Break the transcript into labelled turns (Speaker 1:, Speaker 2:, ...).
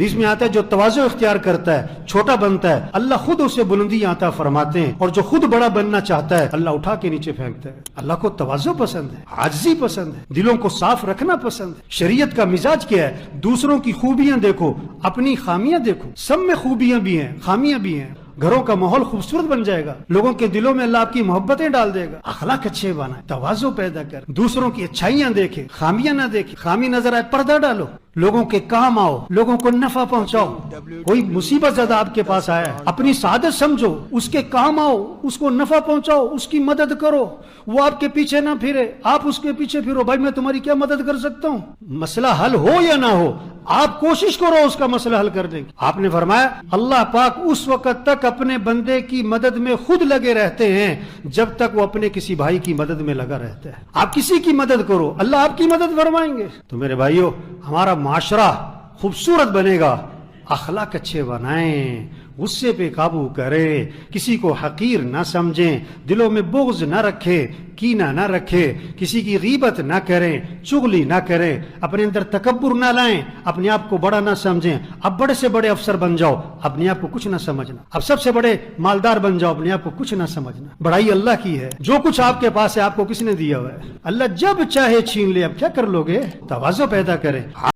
Speaker 1: حدیث میں آتا ہے جو تواضع اختیار کرتا ہے، چھوٹا بنتا ہے، اللہ خود اسے بلندی عطا فرماتے ہیں، اور جو خود بڑا بننا چاہتا ہے اللہ اٹھا کے نیچے پھینکتا ہے۔ اللہ کو تواضع پسند ہے، عاجزی پسند ہے، دلوں کو صاف رکھنا پسند ہے۔ شریعت کا مزاج کیا ہے؟ دوسروں کی خوبیاں دیکھو، اپنی خامیاں دیکھو۔ سب میں خوبیاں بھی ہیں، خامیاں بھی ہیں۔ گھروں کا ماحول خوبصورت بن جائے گا، لوگوں کے دلوں میں اللہ آپ کی محبتیں ڈال دے گا۔ اخلاق اچھے بنائیں، تواضع پیدا کر، دوسروں کی اچھائیاں دیکھے، خامیاں نہ دیکھے۔ خامی نظر آئے پردہ ڈالو، لوگوں کے کام آؤ، لوگوں کو نفع پہنچاؤ۔ کوئی مصیبت زدہ آپ کے پاس آیا ہے، اپنی سعادت سمجھو، اس کے کام آؤ، اس کو نفع پہنچاؤ، اس کی مدد کرو۔ وہ آپ کے پیچھے نہ پھرے، آپ اس کے پیچھے پھرو، بھائی میں تمہاری کیا مدد کر سکتا ہوں۔ مسئلہ حل ہو یا نہ ہو، آپ کوشش کرو اس کا مسئلہ حل کر دیں۔ آپ نے فرمایا اللہ پاک اس وقت تک اپنے بندے کی مدد میں خود لگے رہتے ہیں جب تک وہ اپنے کسی بھائی کی مدد میں لگا رہتا ہے۔ آپ کسی کی مدد کرو، اللہ آپ کی مدد فرمائیں گے۔ تو میرے بھائیو، ہمارا معاشرہ خوبصورت بنے گا، اخلاق اچھے بنائیں، غصے پہ قابو کریں، کسی کو حقیر نہ سمجھیں، دلوں میں بغض نہ رکھیں، کینہ نہ رکھیں، کسی کی غیبت نہ کریں، چغلی نہ کریں، اپنے اندر تکبر نہ لائیں، اپنے آپ کو بڑا نہ سمجھیں۔ اب بڑے سے بڑے افسر بن جاؤ، اپنے آپ کو کچھ نہ سمجھنا۔ اب سب سے بڑے مالدار بن جاؤ، اپنے آپ کو کچھ نہ سمجھنا۔ بڑائی اللہ کی ہے، جو کچھ آپ کے پاس ہے آپ کو کس نے دیا ہوا ہے؟ اللہ جب چاہے چھین لے، اب کیا کر لو گے؟ تواضع پیدا کریں۔